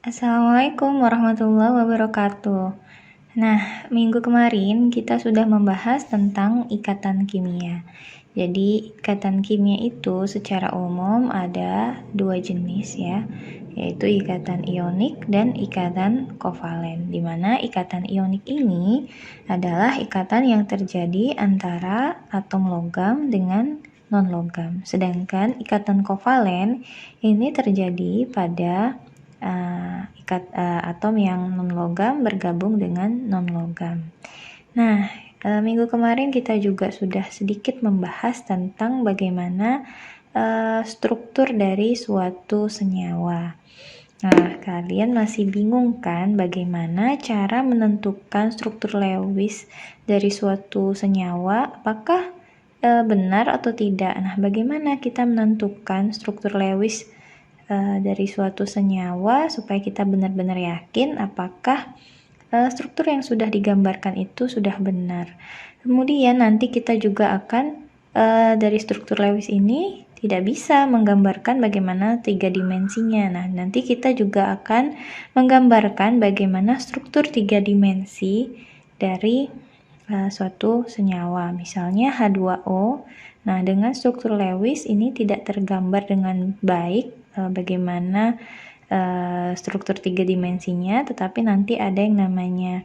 Assalamualaikum warahmatullahi wabarakatuh. Nah, minggu kemarin kita sudah membahas tentang ikatan kimia. Jadi, ikatan kimia itu secara umum ada dua jenis ya, yaitu ikatan ionik dan ikatan kovalen. Di mana ikatan ionik ini adalah ikatan yang terjadi antara atom logam dengan non-logam. Sedangkan ikatan kovalen ini terjadi pada atom yang non-logam bergabung dengan non-logam. Nah, minggu kemarin kita juga sudah sedikit membahas tentang bagaimana struktur dari suatu senyawa. Nah, kalian masih bingung kan bagaimana cara menentukan struktur Lewis dari suatu senyawa? Apakah benar atau tidak? Nah, bagaimana kita menentukan struktur Lewis dari suatu senyawa supaya kita benar-benar yakin apakah struktur yang sudah digambarkan itu sudah benar. Kemudian nanti kita juga akan dari struktur Lewis ini tidak bisa menggambarkan bagaimana tiga dimensinya. Nah, nanti kita juga akan menggambarkan bagaimana struktur tiga dimensi dari suatu senyawa. Misalnya H2O. Nah, dengan struktur Lewis ini tidak tergambar dengan baik bagaimana struktur tiga dimensinya, tetapi nanti ada yang namanya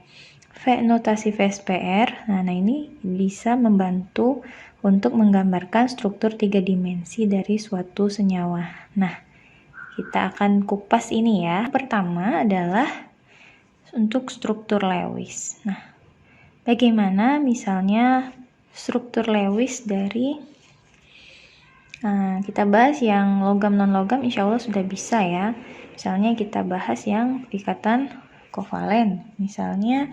notasi VSPR. Nah, ini bisa membantu untuk menggambarkan struktur tiga dimensi dari suatu senyawa. Nah, kita akan kupas ini ya. Pertama adalah untuk struktur Lewis. Nah, bagaimana misalnya struktur Lewis dari kita bahas yang logam non-logam insya Allah sudah bisa ya. Misalnya kita bahas yang ikatan kovalen. Misalnya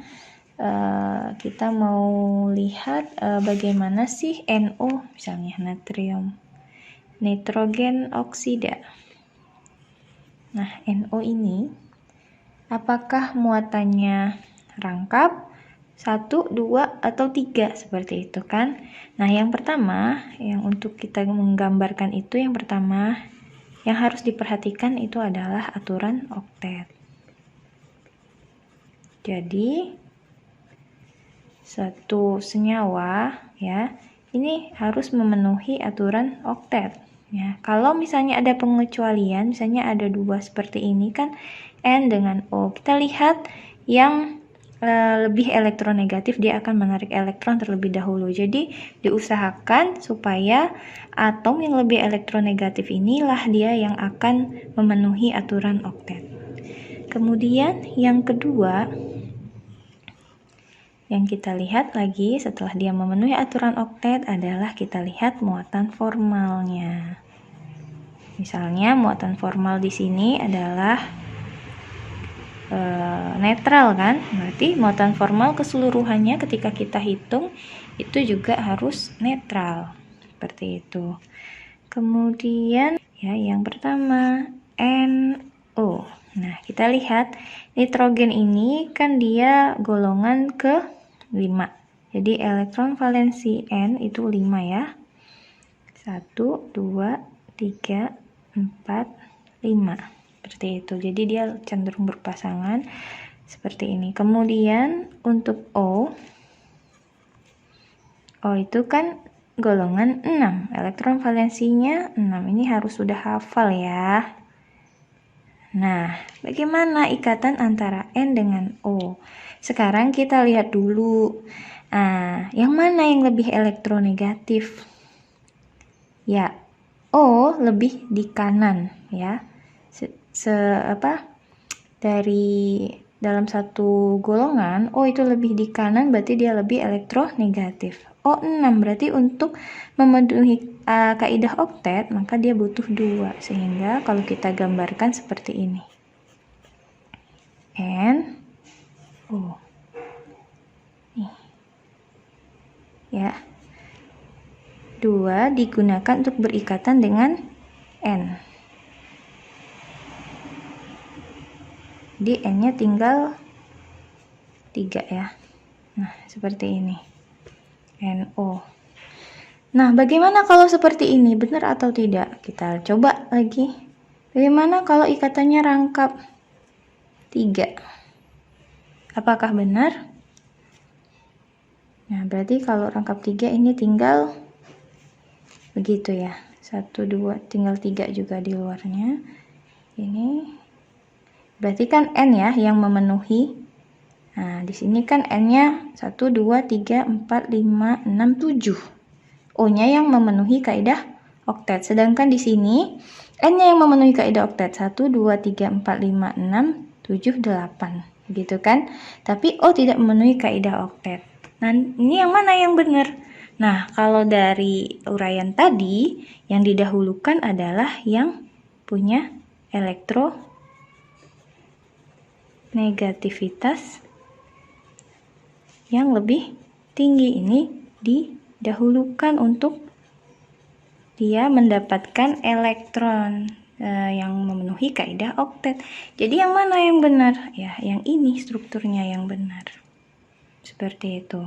kita mau lihat bagaimana sih NO, misalnya natrium nitrogen oksida. Nah, NO ini apakah muatannya rangkap 1, 2, atau 3 seperti itu kan. Nah, yang pertama yang untuk kita menggambarkan itu yang pertama yang harus diperhatikan itu adalah aturan oktet. Jadi satu senyawa ya ini harus memenuhi aturan oktet ya. Kalau misalnya ada pengecualian, misalnya ada dua seperti ini kan N dengan O, kita lihat yang lebih elektronegatif dia akan menarik elektron terlebih dahulu. Jadi diusahakan supaya atom yang lebih elektronegatif inilah dia yang akan memenuhi aturan oktet. Kemudian yang kedua yang kita lihat lagi setelah dia memenuhi aturan oktet adalah kita lihat muatan formalnya. Misalnya muatan formal di sini adalah netral kan, berarti muatan formal keseluruhannya ketika kita hitung itu juga harus netral seperti itu. Kemudian ya yang pertama NO. Nah, kita lihat nitrogen ini kan dia golongan ke 5. Jadi elektron valensi N itu 5 ya. 1, 2, 3, 4, 5. Seperti itu. Jadi dia cenderung berpasangan seperti ini. Kemudian untuk O itu kan golongan 6. Elektron valensinya 6. Ini harus sudah hafal ya. Nah, bagaimana ikatan antara N dengan O? Sekarang kita lihat dulu. Yang mana yang lebih elektronegatif? Ya, O lebih di kanan ya. Dari dalam satu golongan O itu lebih di kanan, berarti dia lebih elektronegatif. O 6 berarti untuk memenuhi kaidah oktet maka dia butuh 2, sehingga kalau kita gambarkan seperti ini N O nih ya, 2 digunakan untuk berikatan dengan N. Jadi N-nya tinggal 3 ya. Nah, seperti ini. NO. Nah, bagaimana kalau seperti ini? Benar atau tidak? Kita coba lagi. Bagaimana kalau ikatannya rangkap? 3. Apakah benar? Nah, berarti kalau rangkap 3 ini tinggal begitu ya. 1, 2, tinggal 3 juga di luarnya. Ini berarti kan N ya yang memenuhi. Nah, di sini kan N-nya 1, 2, 3, 4, 5, 6, 7. O-nya yang memenuhi kaidah oktet. Sedangkan di sini N-nya yang memenuhi kaidah oktet. 1, 2, 3, 4, 5, 6, 7, 8. Gitu kan? Tapi O tidak memenuhi kaidah oktet. Nah, ini yang mana yang benar? Nah, kalau dari uraian tadi, yang didahulukan adalah yang punya elektronegativitas yang lebih tinggi. Ini didahulukan untuk dia mendapatkan elektron yang memenuhi kaidah oktet. Jadi yang mana yang benar? Ya, yang ini strukturnya yang benar. Seperti itu.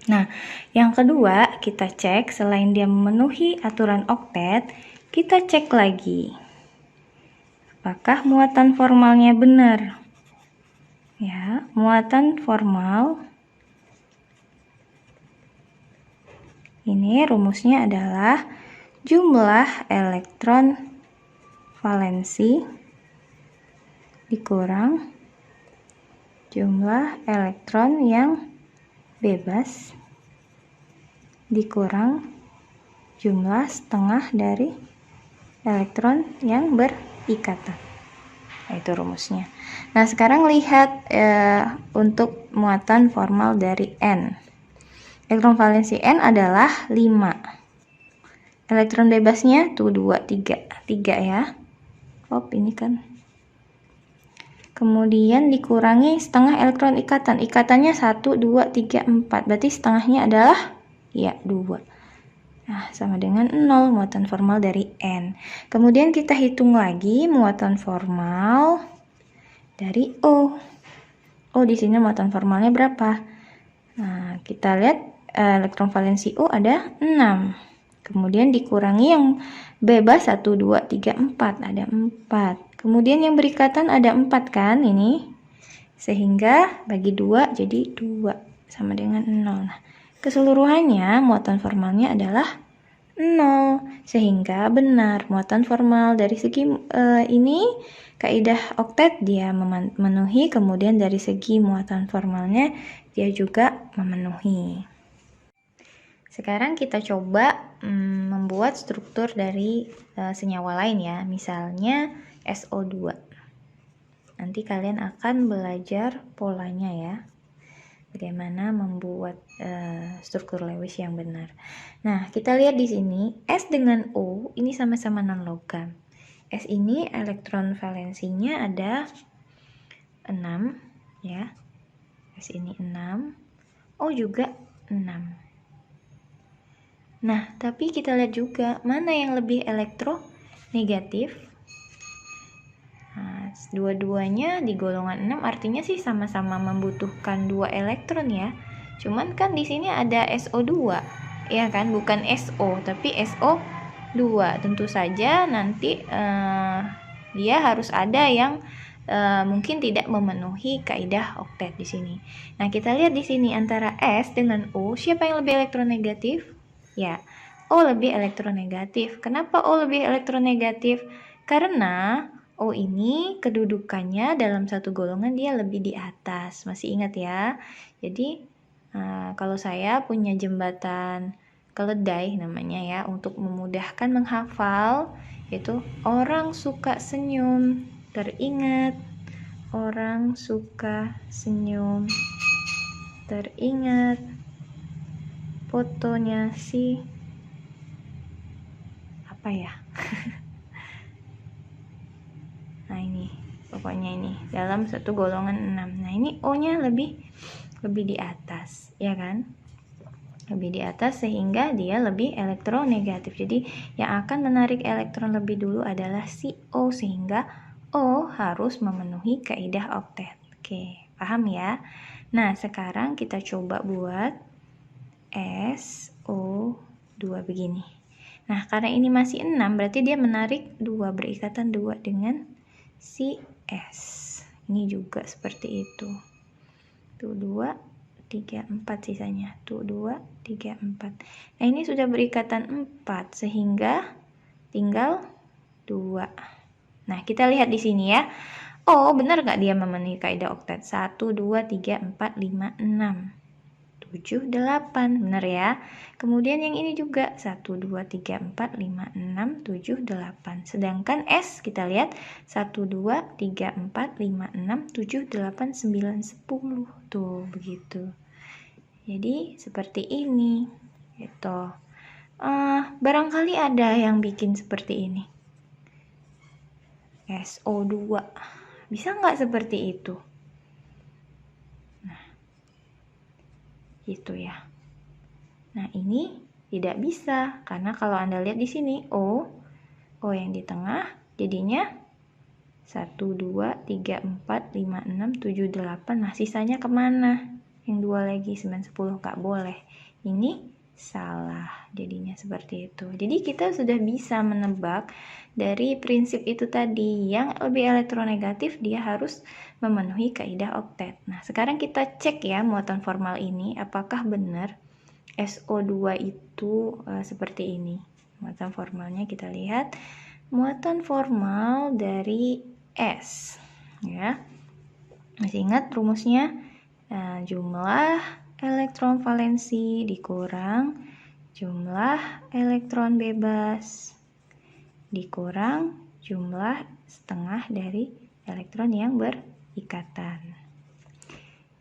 Nah, yang kedua kita cek selain dia memenuhi aturan oktet, kita cek lagi apakah muatan formalnya benar. Ya, muatan formal ini rumusnya adalah jumlah elektron valensi dikurang jumlah elektron yang bebas dikurang jumlah setengah dari elektron yang berikatan. Nah, itu rumusnya. Nah, sekarang lihat untuk muatan formal dari N. Elektron valensi N adalah 5. Elektron bebasnya tuh 2, 3 ya. Ini kan. Kemudian dikurangi setengah elektron ikatan. Ikatannya 1, 2, 3, 4. Berarti setengahnya adalah ya 2. Nah, sama dengan 0 muatan formal dari N. Kemudian kita hitung lagi muatan formal dari O. O di sini muatan formalnya berapa? Nah, kita lihat elektron valensi O ada 6. Kemudian dikurangi yang bebas 1, 2, 3, 4. Ada 4. Kemudian yang berikatan ada 4 kan ini. Sehingga bagi 2 jadi 2 sama dengan 0. Nah, keseluruhannya muatan formalnya adalah 0. Sehingga benar muatan formal dari segi ini kaidah oktet dia memenuhi, kemudian dari segi muatan formalnya dia juga memenuhi. Sekarang kita coba membuat struktur dari senyawa lain ya, misalnya SO2. Nanti kalian akan belajar polanya ya, bagaimana membuat struktur Lewis yang benar. Nah, kita lihat di sini S dengan O ini sama-sama non logam. S ini elektron valensinya ada 6 ya. S ini 6, O juga 6. Nah, tapi kita lihat juga mana yang lebih elektronegatif. Nah, dua-duanya di golongan 6 artinya sih sama-sama membutuhkan 2 elektron ya. Cuman kan di sini ada SO2. Ya kan, bukan SO tapi SO2. Tentu saja nanti dia harus ada yang mungkin tidak memenuhi kaidah oktet di sini. Nah, kita lihat di sini antara S dengan O, siapa yang lebih elektronegatif? Ya, O lebih elektronegatif. Kenapa O lebih elektronegatif? Karena O ini kedudukannya dalam satu golongan dia lebih di atas. Masih ingat ya? Jadi kalau saya punya jembatan keledai namanya ya, untuk memudahkan menghafal, yaitu orang suka senyum. Teringat, orang suka senyum. Teringat fotonya si apa ya? Nah, ini pokoknya ini dalam satu golongan 6. Nah, ini O-nya lebih di atas, ya kan? Lebih di atas sehingga dia lebih elektronegatif. Jadi yang akan menarik elektron lebih dulu adalah si O, sehingga O harus memenuhi kaidah oktet. Oke, paham ya? Nah, sekarang kita coba buat SO2 begini. Nah, karena ini masih 6, berarti dia menarik 2, berikatan 2 dengan si S. Ini juga seperti itu. Tuh 2, 3, 4 sisanya. Tuh 2, 3, 4. Nah, ini sudah berikatan 4 sehingga tinggal 2. Nah, kita lihat di sini ya. Oh, benar nggak dia memenuhi kaidah oktet? 1, 2, 3, 4, 5, 6. 7, 8. Benar ya. Kemudian yang ini juga 1, 2, 3, 4, 5, 6, 7, 8. Sedangkan S kita lihat 1, 2, 3, 4, 5, 6, 7, 8, 9, 10. Tuh begitu. Jadi seperti ini. Gitu. Barangkali ada yang bikin seperti ini. SO2. Bisa nggak seperti itu? Nah, gitu ya. Nah, ini tidak bisa karena kalau Anda lihat di sini O yang di tengah jadinya 1, 2, 3, 4, 5, 6, 7, 8. Nah, sisanya kemana? Yang 2 lagi 9, 10 nggak boleh. Ini salah jadinya seperti itu. Jadi kita sudah bisa menebak dari prinsip itu tadi, yang lebih elektronegatif dia harus memenuhi kaidah oktet. Nah, sekarang kita cek ya muatan formal ini apakah benar SO2 itu seperti ini. Muatan formalnya kita lihat. Muatan formal dari S ya. Masih ingat rumusnya? Jumlah elektron valensi dikurang jumlah elektron bebas dikurang jumlah setengah dari elektron yang berikatan.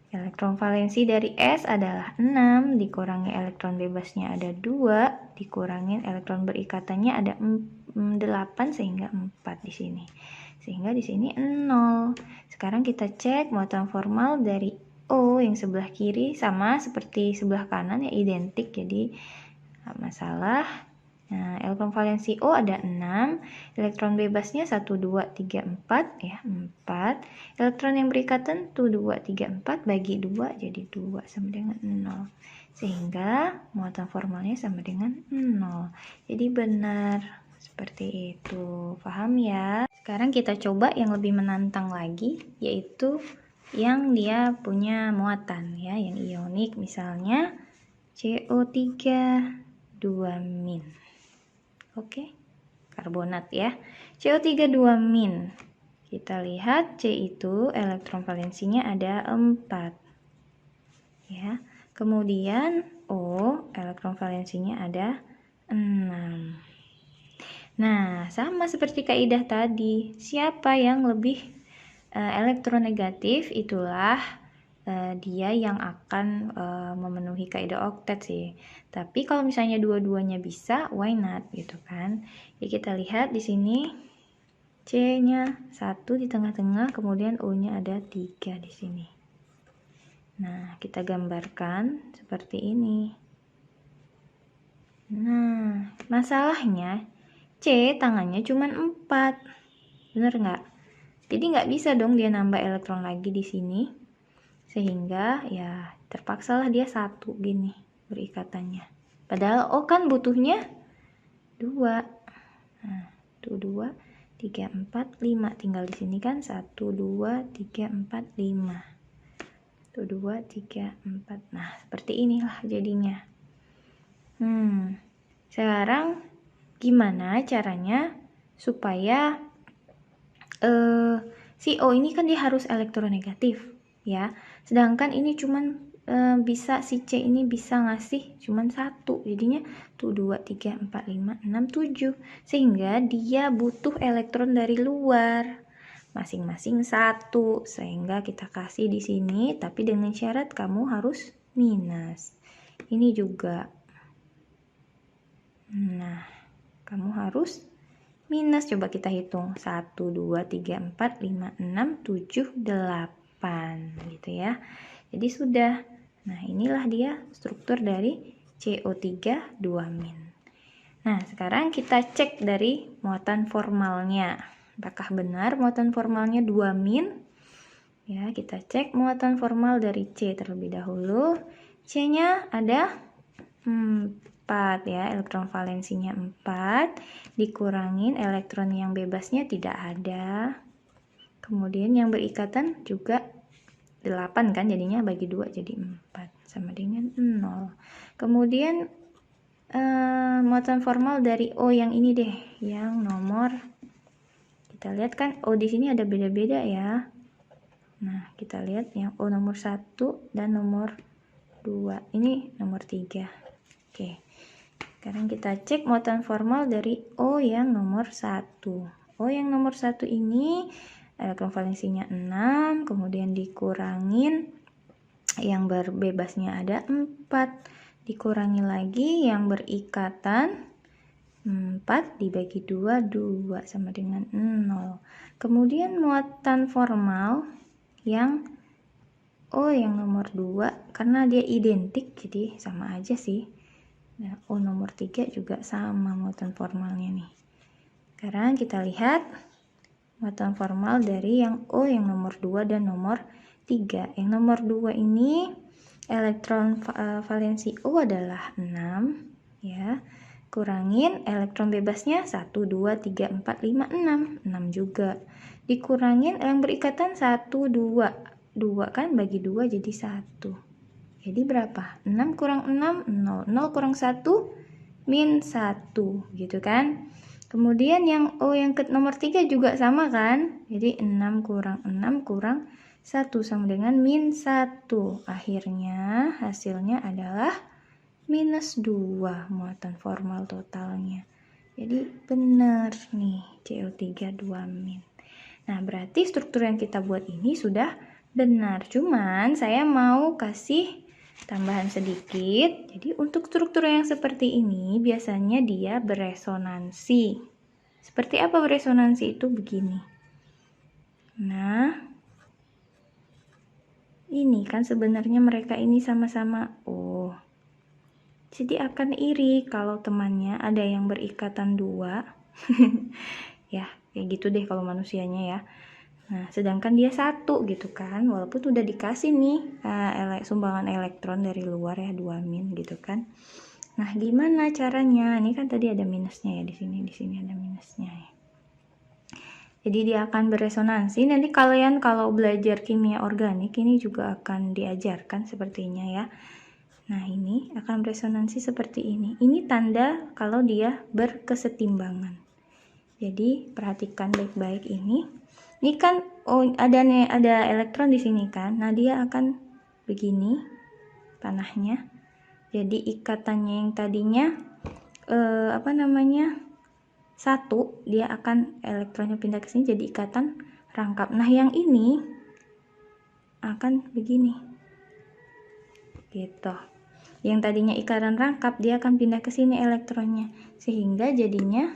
Elektron valensi dari S adalah 6, dikurangi elektron bebasnya ada 2, dikurangin elektron berikatannya ada 8 sehingga 4 di sini. Sehingga di sini 0. Sekarang kita cek muatan formal dari O yang sebelah kiri sama seperti sebelah kanan ya, identik, jadi masalah. Nah, elektron valensi O ada 6, elektron bebasnya 1, 2, 3, 4 ya, 4. Elektron yang berikatan tuh 2, 3, 4 bagi 2 jadi 2 sama dengan 0. Sehingga muatan formalnya sama dengan 0. Jadi benar seperti itu. Paham ya? Sekarang kita coba yang lebih menantang lagi, yaitu yang dia punya muatan ya, yang ionik, misalnya CO3 2-. Oke, karbonat ya. CO3 2-. Kita lihat C itu elektron valensinya ada 4. Ya. Kemudian O elektron valensinya ada 6. Nah, sama seperti kaidah tadi. Siapa yang lebih elektronegatif, itulah dia yang akan memenuhi kaidah oktet sih. Tapi kalau misalnya dua-duanya bisa, why not gitu kan? Jadi kita lihat di sini C-nya 1 di tengah-tengah, kemudian O-nya ada 3 di sini. Nah, kita gambarkan seperti ini. Nah, masalahnya C tangannya cuma 4. Bener nggak? Jadi nggak bisa dong dia nambah elektron lagi di sini. Sehingga ya terpaksalah dia 1 gini berikatannya. Padahal O kan butuhnya 2. Nah, tuh 2, 3, 4, 5. Tinggal di sini kan 1, 2, 3, 4, 5. Tuh 2, 3, 4. Nah, seperti inilah jadinya. Sekarang gimana caranya supaya si O ini kan dia harus elektronegatif ya. Sedangkan ini cuman bisa si C ini bisa ngasih cuman 1. Jadinya tuh 2, 3, 4, 5, 6, 7. Sehingga dia butuh elektron dari luar. Masing-masing 1. Sehingga kita kasih di sini tapi dengan syarat kamu harus minus. Ini juga. Nah, kamu harus minus. Coba kita hitung. 1, 2, 3, 4, 5, 6, 7, 8. Gitu ya. Jadi sudah. Nah, inilah dia struktur dari CO3 2-. Nah, sekarang kita cek dari muatan formalnya. Apakah benar muatan formalnya 2-. Ya, kita cek muatan formal dari C terlebih dahulu. C-nya ada 4 ya, elektron valensinya 4, dikurangin elektron yang bebasnya tidak ada. Kemudian yang berikatan juga 8 kan, jadinya bagi 2 jadi 4 sama dengan 0. Kemudian muatan formal dari O yang ini deh, yang nomor, kita lihat kan O di sini ada beda-beda ya. Nah, kita lihat yang O nomor 1 dan nomor 2. Ini nomor 3. Oke. Sekarang kita cek muatan formal dari O yang nomor 1. O yang nomor 1 ini elektron valensinya 6, kemudian dikurangin yang berbebasnya ada 4. Dikurangi lagi yang berikatan 4 dibagi 2, 2 sama dengan 0. Kemudian muatan formal yang O yang nomor 2, karena dia identik jadi sama aja sih. Nah, O nomor 3 juga sama muatan formalnya nih. Sekarang kita lihat muatan formal dari yang O yang nomor 2 dan nomor 3. Yang nomor 2 ini elektron valensi O adalah 6 ya. Kurangin elektron bebasnya 1, 2, 3, 4, 5, 6. 6 juga. Dikurangin yang berikatan 1, 2. 2 kan bagi 2 jadi 1. Jadi berapa? 6 kurang 6, 0. 0 kurang 1, min 1. Gitu kan? Kemudian yang O yang ke nomor 3 juga sama kan? Jadi 6 kurang 6 kurang 1 sama dengan min 1. Akhirnya hasilnya adalah minus 2 muatan formal totalnya. Jadi benar nih CO3 2 min. Nah, berarti struktur yang kita buat ini sudah benar. Cuman saya mau kasih tambahan sedikit. Jadi untuk struktur yang seperti ini biasanya dia beresonansi. Seperti apa beresonansi itu? Begini. Nah, ini kan sebenarnya mereka ini sama-sama O. Jadi akan iri kalau temannya ada yang berikatan 2. Ya, kayak gitu deh kalau manusianya ya. Nah, sedangkan dia 1 gitu kan. Walaupun udah dikasih nih sumbangan elektron dari luar ya 2 min gitu kan. Nah, gimana caranya? Ini kan tadi ada minusnya ya di sini ada minusnya ya. Jadi dia akan beresonansi. Nanti kalian kalau belajar kimia organik ini juga akan diajarkan sepertinya ya. Nah, ini akan beresonansi seperti ini. Ini tanda kalau dia berkesetimbangan. Jadi perhatikan baik-baik ini. Ini kan ada elektron di sini kan. Nah, dia akan begini panahnya. Jadi ikatannya yang tadinya 1, dia akan elektronnya pindah ke sini jadi ikatan rangkap. Nah, yang ini akan begini. Gitu. Yang tadinya ikatan rangkap dia akan pindah ke sini elektronnya sehingga jadinya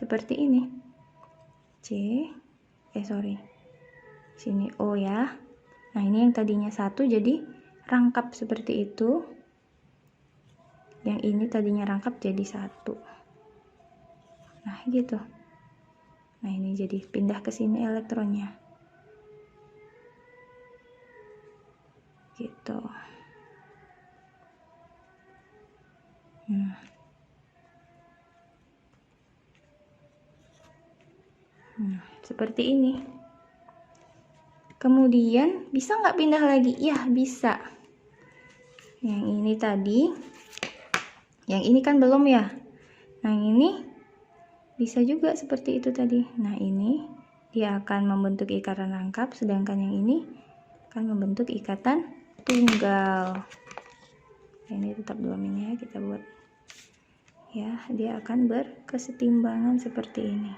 seperti ini. Sini O ya. Nah, ini yang tadinya 1 jadi rangkap seperti itu. Yang ini tadinya rangkap jadi 1. Nah, gitu. Nah, ini jadi pindah ke sini elektronnya. Gitu. Seperti ini. Kemudian bisa nggak pindah lagi? Ya, bisa. Yang ini tadi, yang ini kan belum ya. Nah, yang ini bisa juga seperti itu tadi. Nah, ini dia akan membentuk ikatan rangkap, sedangkan yang ini akan membentuk ikatan tunggal. Nah, ini tetap 2 min ya, kita buat. Ya, dia akan berkesetimbangan seperti ini.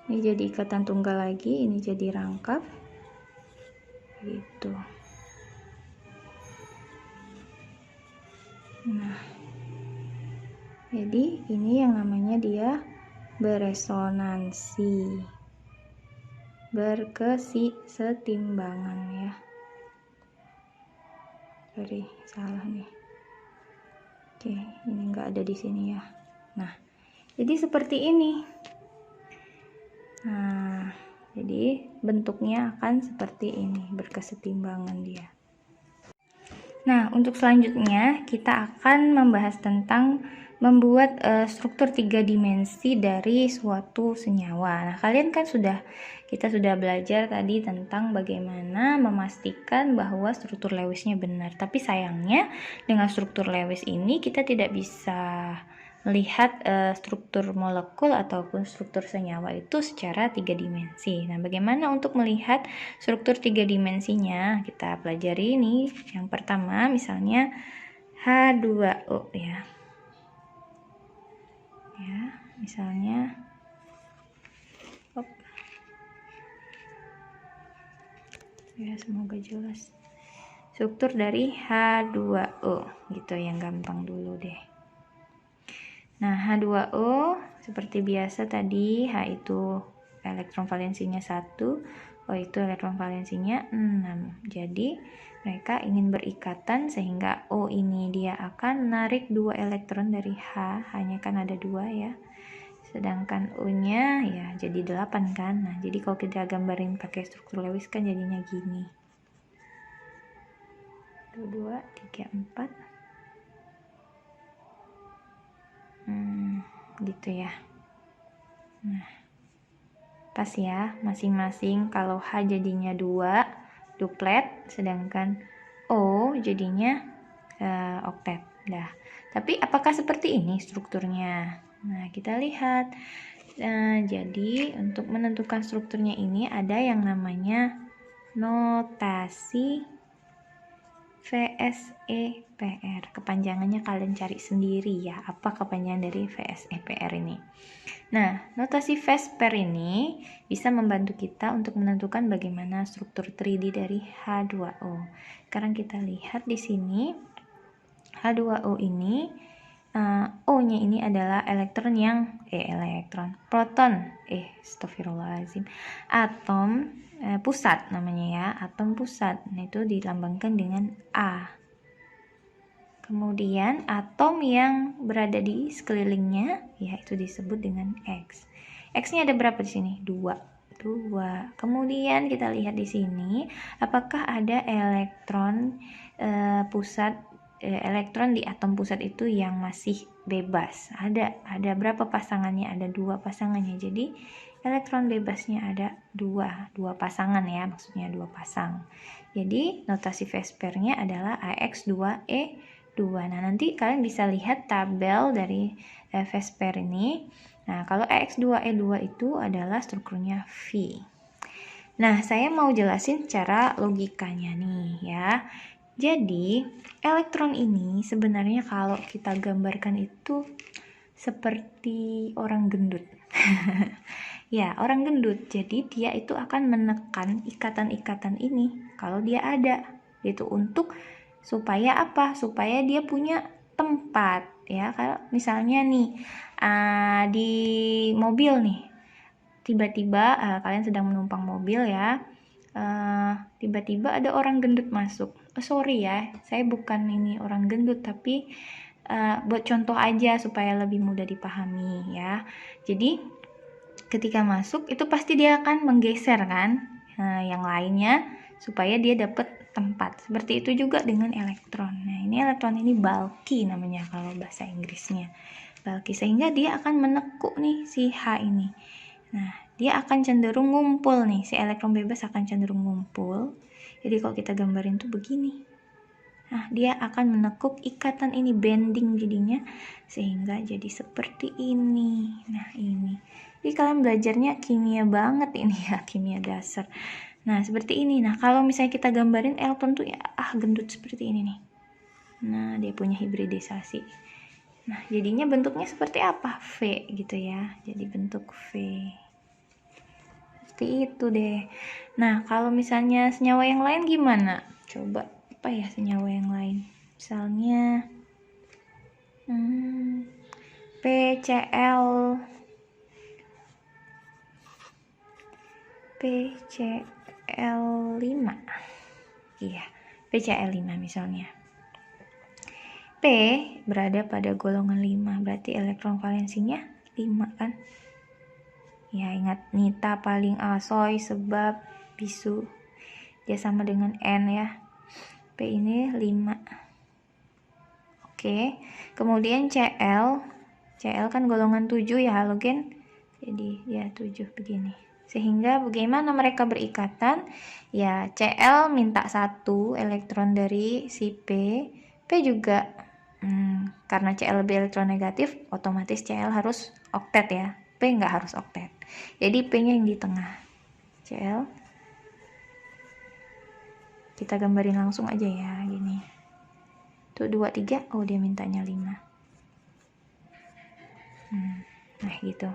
Ini jadi ikatan tunggal lagi, ini jadi rangkap. Gitu. Nah, jadi ini yang namanya dia beresonansi, berkesetimbangan ya. Sorry, salah nih. Oke, ini enggak ada di sini ya. Nah, jadi seperti ini. Nah, jadi bentuknya akan seperti ini, berkesetimbangan dia. Nah, untuk selanjutnya kita akan membahas tentang membuat struktur 3 dimensi dari suatu senyawa. Nah, kalian kan kita sudah belajar tadi tentang bagaimana memastikan bahwa struktur Lewisnya benar. Tapi sayangnya dengan struktur Lewis ini kita tidak bisa melihat struktur molekul ataupun struktur senyawa itu secara 3 dimensi. Nah, bagaimana untuk melihat struktur 3 dimensinya? Kita pelajari ini. Yang pertama misalnya H2O ya. Ya, misalnya ya, semoga jelas. Struktur dari H2O gitu, yang gampang dulu deh. Nah, H2O seperti biasa tadi, H itu elektron valensinya 1, O itu elektron valensinya 6. Jadi, mereka ingin berikatan sehingga O ini dia akan menarik 2 elektron dari H, hanya kan ada 2 ya. Sedangkan O-nya ya jadi 8 kan. Nah, jadi kalau kita gambarin pakai struktur Lewis kan jadinya gini. 2, 3, 4. Gitu ya. Nah, pas ya, masing-masing kalau H jadinya 2 duplet, sedangkan O jadinya oktet. Nah, tapi apakah seperti ini strukturnya? Nah, kita lihat. Jadi untuk menentukan strukturnya ini ada yang namanya notasi VSEPR. Kepanjangannya kalian cari sendiri ya, apa kepanjangan dari VSEPR ini. Nah, notasi VSEPR ini bisa membantu kita untuk menentukan bagaimana struktur 3D dari H2O. Sekarang kita lihat di sini H2O ini O-nya ini adalah proton, astagfirullahaladzim, atom pusat namanya ya, atom pusat. Nah, itu dilambangkan dengan A. Kemudian atom yang berada di sekelilingnya, ya itu disebut dengan X. X-nya ada berapa di sini? 2. Kemudian kita lihat di sini, apakah ada elektron elektron di atom pusat itu yang masih bebas? Ada berapa pasangannya? Ada 2 pasangannya. Jadi elektron bebasnya ada 2 pasangan ya, maksudnya 2 pasang. Jadi notasi VSEPR-nya adalah AX2E2. Nah, nanti kalian bisa lihat tabel dari VSEPR ini. Nah, kalau AX2E2 itu adalah strukturnya V. Nah, saya mau jelasin cara logikanya nih ya. Jadi, elektron ini sebenarnya kalau kita gambarkan itu seperti orang gendut. Ya, orang gendut. Jadi, dia itu akan menekan ikatan-ikatan ini kalau dia ada. Gitu, supaya apa? Supaya dia punya tempat. Ya, kalau misalnya nih, di mobil nih, tiba-tiba kalian sedang menumpang mobil ya. Tiba-tiba ada orang gendut masuk. Sorry ya, saya bukan ini orang gendut, tapi buat contoh aja supaya lebih mudah dipahami ya. Jadi ketika masuk itu pasti dia akan menggeser kan yang lainnya supaya dia dapat tempat. Seperti itu juga dengan elektron. Nah, ini elektron ini bulky namanya kalau bahasa Inggrisnya. Bulky, sehingga dia akan menekuk nih si H ini. Nah, dia akan cenderung ngumpul nih, si elektron bebas akan cenderung ngumpul. Jadi kalau kita gambarin tuh begini. Nah, dia akan menekuk ikatan ini, bending jadinya, sehingga jadi seperti ini. Nah, ini. Jadi kalian belajarnya kimia banget ini ya, kimia dasar. Nah, seperti ini. Nah, kalau misalnya kita gambarin elektron tuh ya, gendut seperti ini nih. Nah, dia punya hibridisasi. Nah, jadinya bentuknya seperti apa? V gitu ya. Jadi bentuk V. Seperti itu deh. Nah, kalau misalnya senyawa yang lain gimana? Coba, apa ya senyawa yang lain? Misalnya PCl5. Iya, PCl5 misalnya. P berada pada golongan 5, berarti elektron valensinya 5 kan? Ya, ingat nita paling asoy sebab bisu dia sama dengan N ya. P ini 5. Oke, kemudian CL kan golongan 7 ya halogen, jadi ya 7 begini. Sehingga bagaimana mereka berikatan? Ya, Cl minta 1 elektron dari si P, P juga karena Cl lebih elektronegatif, otomatis Cl harus oktet ya, P nggak harus oktet. Jadi P-nya yang di tengah. Cl kita gambarin langsung aja ya, gini. Tuh 2, 3, oh dia mintanya 5. Nah gitu.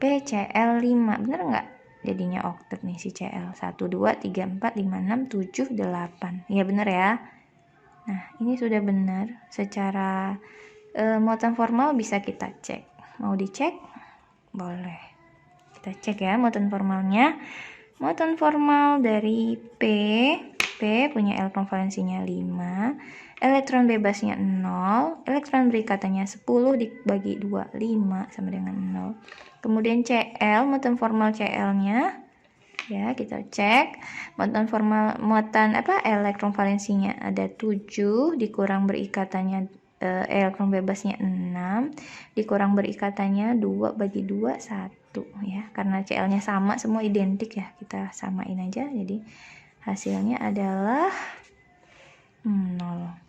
PCl5, bener nggak? Jadinya oktet nih si Cl. 1, 2, 3, 4, 5, 6, 7, 8. Ya bener ya. Nah ini sudah benar. Secara muatan formal bisa kita cek. Mau dicek? Boleh. Kita cek ya muatan formalnya. Muatan formal dari P punya elektron valensinya 5, elektron bebasnya 0, elektron berikatannya 10 dibagi 2, 5 sama dengan 0. Kemudian Cl, muatan formal Cl-nya ya kita cek. Muatan elektron valensinya ada 7 dikurang berikatannya elektron bebasnya 6 dikurang berikatannya 2 bagi 2 1 ya, karena Cl-nya sama semua identik ya, kita samain aja, jadi hasilnya adalah 0.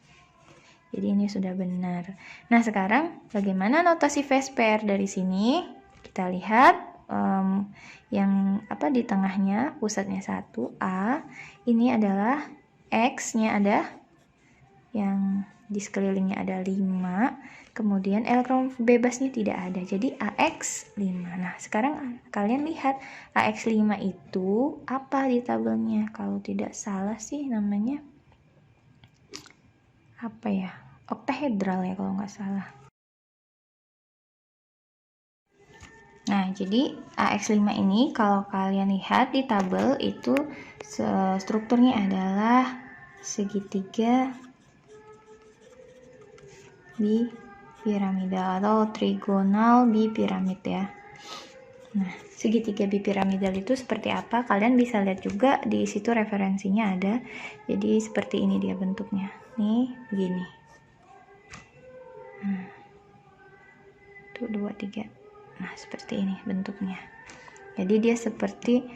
Jadi ini sudah benar. Nah sekarang bagaimana notasi phase pair dari sini? Kita lihat yang di tengahnya pusatnya 1 A, ini adalah X-nya ada, yang di sekelilingnya ada 5, kemudian elektron bebasnya tidak ada, jadi AX 5. Nah sekarang kalian lihat AX 5 itu apa di tabelnya? Kalau tidak salah sih namanya apa ya, oktahedral ya kalau nggak salah. Nah jadi AX5 ini kalau kalian lihat di tabel itu strukturnya adalah segitiga bipiramidal atau trigonal bipiramid ya. Nah segitiga bipiramidal itu seperti apa? Kalian bisa lihat juga di situ referensinya ada. Jadi seperti ini dia bentuknya. Nih begini. Tuh 2, 3. Nah seperti ini bentuknya. Jadi dia seperti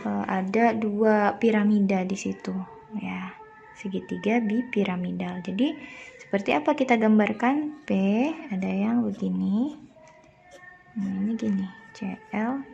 ada 2 piramida di situ ya, segitiga bipiramidal. Jadi seperti apa kita gambarkan? P ada yang begini, ini gini, Cl